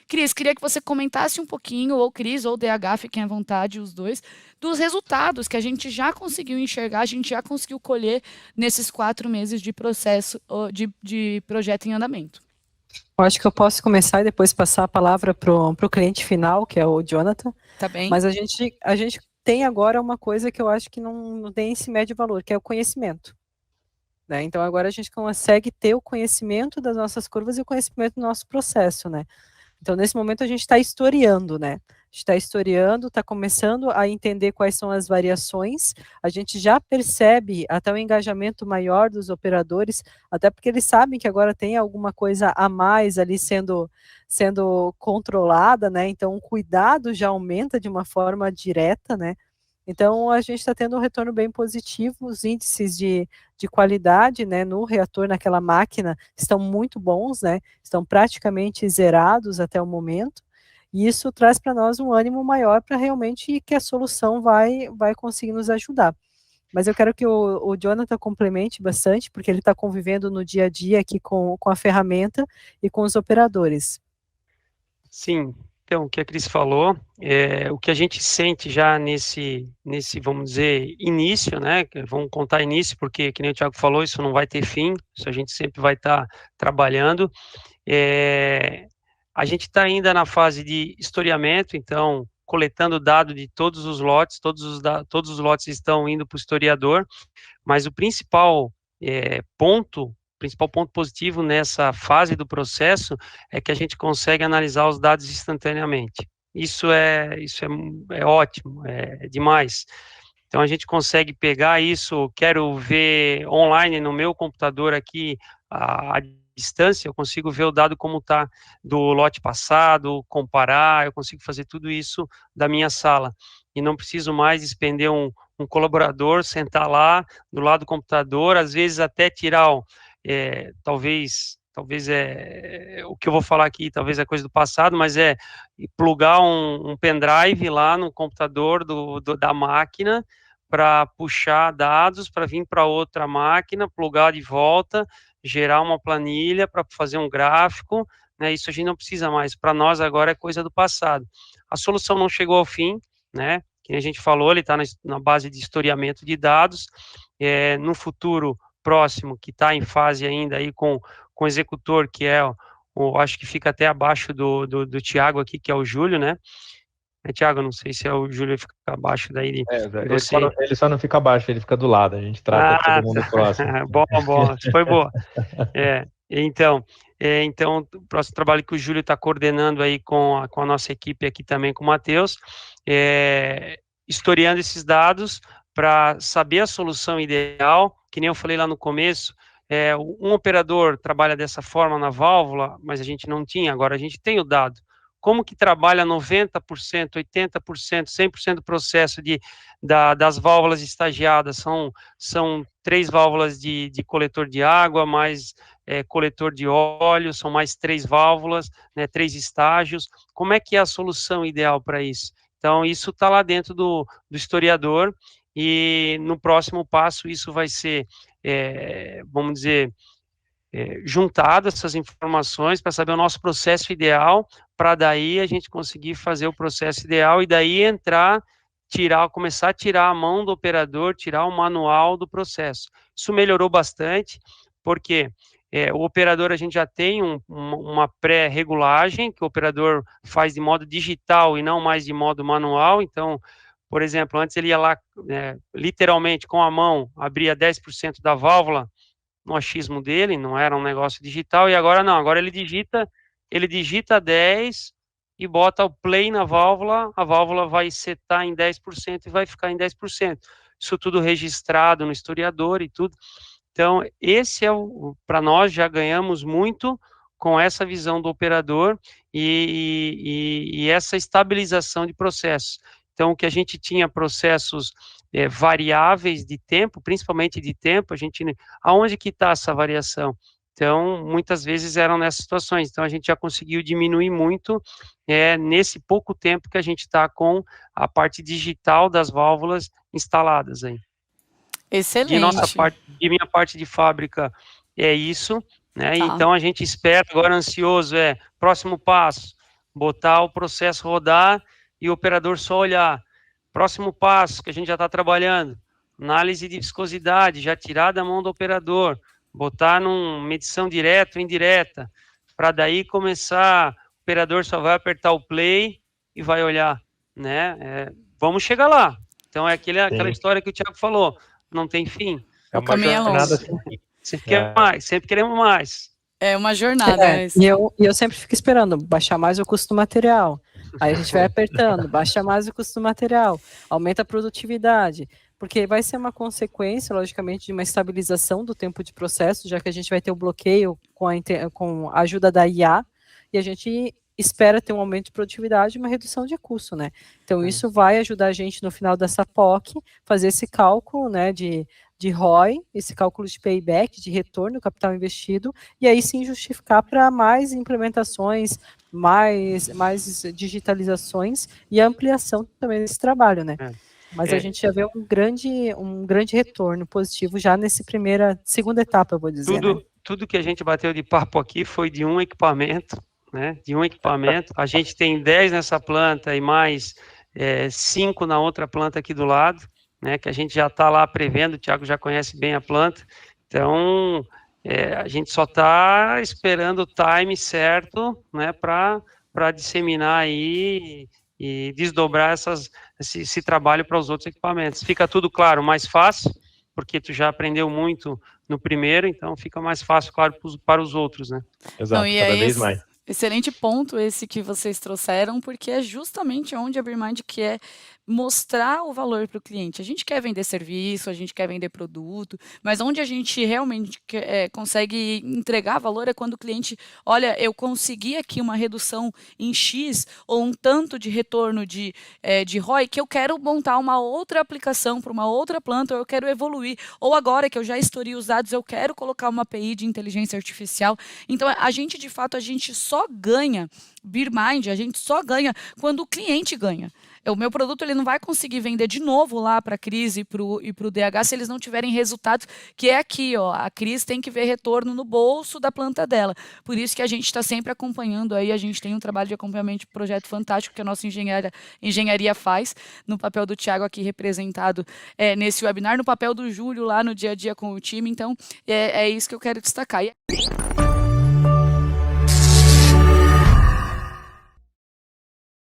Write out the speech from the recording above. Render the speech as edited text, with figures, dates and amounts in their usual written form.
Cris, queria que você comentasse um pouquinho, ou Cris ou DH, fiquem à vontade, os dois, dos resultados que a gente já conseguiu enxergar, a gente já conseguiu colher nesses 4 meses de processo, de projeto em andamento. Eu acho que eu posso começar e depois passar a palavra para o cliente final, que é o Jonathan, Tá bem? mas a gente tem agora uma coisa que eu acho que não tem esse médio valor, que é o conhecimento. Né? Então agora a gente consegue ter o conhecimento das nossas curvas e o conhecimento do nosso processo, né? Então, nesse momento, a gente está historiando, né? A gente está historiando, está começando a entender quais são as variações. A gente já percebe até o engajamento maior dos operadores, até porque eles sabem que agora tem alguma coisa a mais ali sendo controlada, né? Então, o cuidado já aumenta de uma forma direta, né? Então, a gente está tendo um retorno bem positivo, os índices de qualidade, né, no reator, naquela máquina, estão muito bons, né, estão praticamente zerados até o momento, e isso traz para nós um ânimo maior para realmente que a solução vai conseguir nos ajudar. Mas eu quero que o Jonathan complemente bastante, porque ele está convivendo no dia a dia aqui com a ferramenta e com os operadores. Sim, então, o que a Cris falou, o que a gente sente já nesse, vamos dizer, início, né, vamos contar início, porque, que nem o Thiago falou, isso não vai ter fim, isso a gente sempre vai estar trabalhando, a gente está ainda na fase de historiamento, então, coletando dado de todos os lotes, todos os lotes estão indo para o historiador, mas o principal ponto positivo nessa fase do processo é que a gente consegue analisar os dados instantaneamente. Isso é ótimo, é demais. Então a gente consegue pegar isso, quero ver online no meu computador aqui a distância, eu consigo ver o dado como está do lote passado, comparar, eu consigo fazer tudo isso da minha sala. E não preciso mais expender um colaborador, sentar lá do lado do computador, às vezes até tirar, talvez o que eu vou falar aqui, talvez é coisa do passado, mas plugar um pendrive lá no computador da máquina para puxar dados, para vir para outra máquina, plugar de volta, gerar uma planilha para fazer um gráfico, né? Isso a gente não precisa mais. Para nós agora é coisa do passado. A solução não chegou ao fim, né? Que a gente falou, ele está na base de historiamento de dados. No futuro próximo, que está em fase ainda aí com o executor, que acho que fica até abaixo do Tiago aqui, que é o Júlio, né? Tiago, não sei se é o Júlio fica abaixo daí de você. Ele só não fica abaixo, ele fica do lado, a gente trata todo mundo próximo. Bom, foi boa. Então, o próximo trabalho que o Júlio está coordenando aí com a nossa equipe aqui também, com o Matheus, historiando esses dados para saber a solução ideal, que nem eu falei lá no começo, um operador trabalha dessa forma na válvula, mas a gente não tinha, agora a gente tem o dado. Como que trabalha 90%, 80%, 100% do processo das válvulas estagiadas? São 3 válvulas de coletor de água, mais coletor de óleo, são mais 3 válvulas, né, 3 estágios. Como é que é a solução ideal para isso? Então, isso está lá dentro do historiador, e no próximo passo isso vai ser, vamos dizer, juntado essas informações para saber o nosso processo ideal, para daí a gente conseguir fazer o processo ideal e daí começar a tirar a mão do operador, tirar o manual do processo. Isso melhorou bastante, porque o operador, a gente já tem uma pré-regulagem, que o operador faz de modo digital e não mais de modo manual. Então, por exemplo, antes ele ia lá, literalmente, com a mão, abria 10% da válvula no achismo dele, não era um negócio digital, e agora não, agora ele digita 10 e bota o play na válvula, a válvula vai setar em 10% e vai ficar em 10%. Isso tudo registrado no historiador e tudo. Então, esse para nós, já ganhamos muito com essa visão do operador e essa estabilização de processos. Então, o que a gente tinha processos variáveis de tempo, principalmente de tempo, aonde que está essa variação? Então, muitas vezes eram nessas situações. Então, a gente já conseguiu diminuir muito nesse pouco tempo que a gente está com a parte digital das válvulas instaladas aí. Excelente. De minha parte de fábrica é isso, né? Tá. Então a gente espera agora ansioso, próximo passo, botar o processo rodar e o operador só olhar. Próximo passo que a gente já está trabalhando, análise de viscosidade, já tirar da mão do operador, botar numa medição direta ou indireta, para daí começar, o operador só vai apertar o play e vai olhar, né? Vamos chegar lá. Então é aquela história que o Thiago falou, não tem fim. É uma jornada assim. Sempre queremos mais. É uma jornada. E eu sempre fico esperando baixar mais o custo do material. Aí a gente vai apertando, baixa mais o custo do material, aumenta a produtividade, porque vai ser uma consequência, logicamente, de uma estabilização do tempo de processo, já que a gente vai ter o bloqueio com a ajuda da IA, e a gente espera ter um aumento de produtividade e uma redução de custo, né? Então, isso vai ajudar a gente, no final dessa POC, fazer esse cálculo, né, de ROI, esse cálculo de payback, de retorno do capital investido, e aí sim justificar para mais implementações, mais digitalizações e ampliação também desse trabalho, né? Mas a gente já vê um grande retorno positivo já nessa segunda etapa, eu vou dizer. Tudo que a gente bateu de papo aqui foi de um equipamento, né? De um equipamento. A gente tem 10 nessa planta e mais 5 na outra planta aqui do lado, né? Que a gente já está lá prevendo, o Thiago já conhece bem a planta. Então, a gente só está esperando o time certo, né? Para disseminar aí e desdobrar esse trabalho para os outros equipamentos. Fica tudo claro, mais fácil, porque tu já aprendeu muito no primeiro, então fica mais fácil, claro, para os outros, né? Exato, cada vez mais. Excelente ponto esse que vocês trouxeram, porque é justamente onde a BeerMind quer mostrar o valor para o cliente. A gente quer vender serviço, a gente quer vender produto, mas onde a gente realmente consegue entregar valor é quando o cliente, olha, eu consegui aqui uma redução em X ou um tanto de retorno de ROI que eu quero montar uma outra aplicação para uma outra planta, ou eu quero evoluir, ou agora que eu já estourei os dados, eu quero colocar uma API de inteligência artificial. Então, a gente, de fato, a gente só ganha, BeerMind, a gente só ganha quando o cliente ganha. O meu produto ele não vai conseguir vender de novo lá para a Cris e para o DH se eles não tiverem resultados, que é aqui, ó, a Cris tem que ver retorno no bolso da planta dela. Por isso que a gente está sempre acompanhando aí, a gente tem um trabalho de acompanhamento de projeto fantástico que a nossa engenharia faz, no papel do Thiago aqui representado nesse webinar, no papel do Júlio lá no dia a dia com o time, então é isso que eu quero destacar.